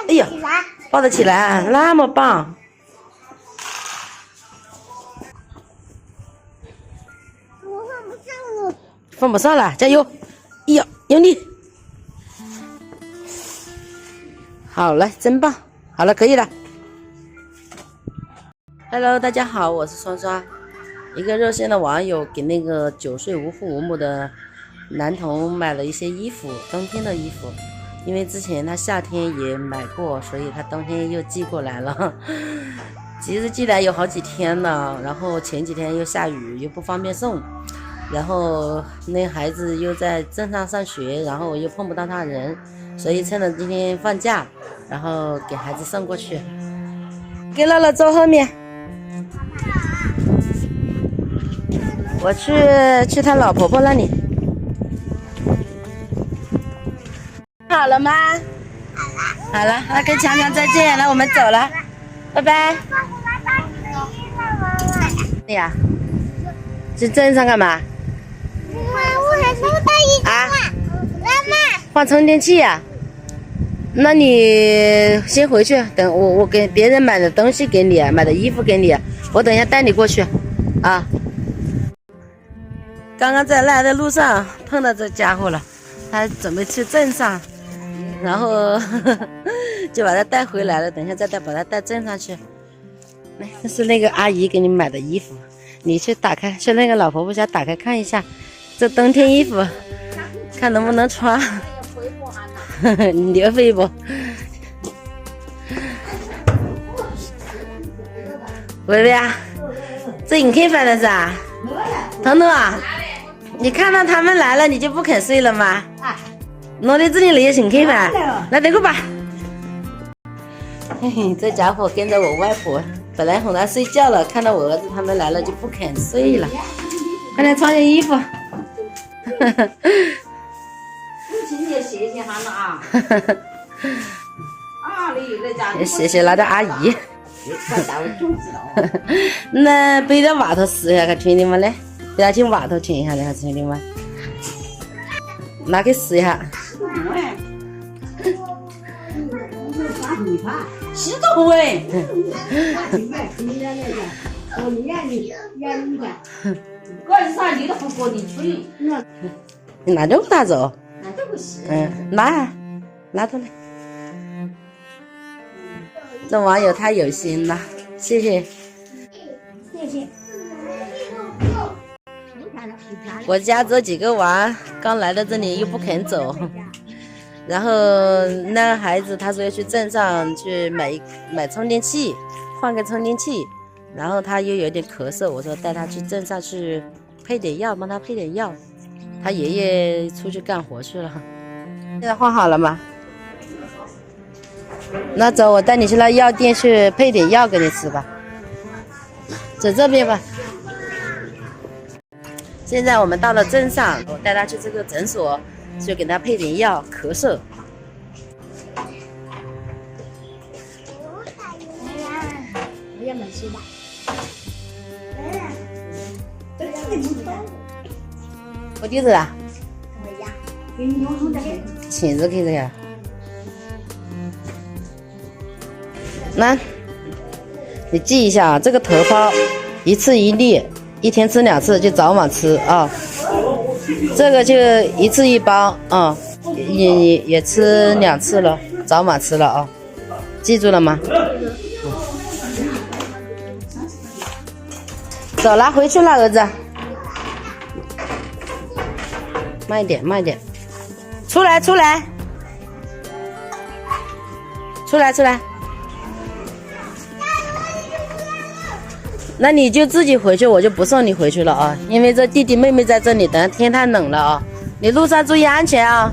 哎呀，抱得起来，那么棒！我放不上了。放不上了，加油！哎呀，用力！好了，真棒！好了，可以了。Hello， 大家好，我是双双。一个热心的网友给那个9岁无父无母的男童买了一些衣服，冬天的衣服。因为之前他夏天也买过，所以他冬天又寄过来了。其实寄来有好几天了，然后前几天又下雨，又不方便送。然后那孩子又在镇上上学，然后我又碰不到他人，所以趁着今天放假，然后给孩子送过去。给乐乐坐后面。我去他老婆婆那里。好了吗？好了，那跟强强再见，那我们走了，拜拜。对呀，去镇上干嘛？我还收到一个妈妈换充电器呀？那你先回去，等我给别人买的东西给你，买的衣服给你，我等一下带你过去啊。刚刚在来的路上碰到这家伙了，他准备去镇上，然后就把他带回来了，等一下再把他带镇上去。来，这是那个阿姨给你买的衣服，你去打开，去那个老婆婆家打开看一下，这冬天衣服看能不能穿。你回不？回不呀？这你开饭的是啊？彤彤啊，你看到他们来了，你就不肯睡了吗？弄的这里来请开饭，来等会吧。嘿嘿，这家伙跟着我外婆，本来哄他睡觉了，看到我儿子他们来了就不肯睡了。快点穿件衣服。谢谢他们啊！啊，你在家谢谢那个阿姨。那背到瓦头试一下，看兄弟们嘞，不要去瓦头听一下的，兄弟们，拿去试一下。洗头哎！我是啥你都不过你吹。你拿这么大走？那这个是。拿出来。这网友太有心了，谢谢。谢谢。我家这几个娃刚来到这里又不肯走，然后那孩子他说要去镇上去买充电器，换个充电器，然后他又有点咳嗽，我说带他去镇上去配点药，帮他配点药。他爷爷出去干活去了。现在换好了吗？那走，我带你去那药店去配点药给你吃吧。走这边吧。现在我们到了镇上，我带他去这个诊所，就给他配点药，咳嗽。我也没吃吧。我弟子啊，请着去这个。来，你记一下啊，这个头孢一次一粒，1天吃2次，就早晚吃啊。这个就1次1包啊，也吃2次了，早晚吃了啊，记住了吗？走了，回去了，儿子。慢一点，慢一点。出来，出来，出来，出来。那你就自己回去，我就不送你回去了啊，因为这弟弟妹妹在这里，等下天太冷了啊。你路上注意安全啊。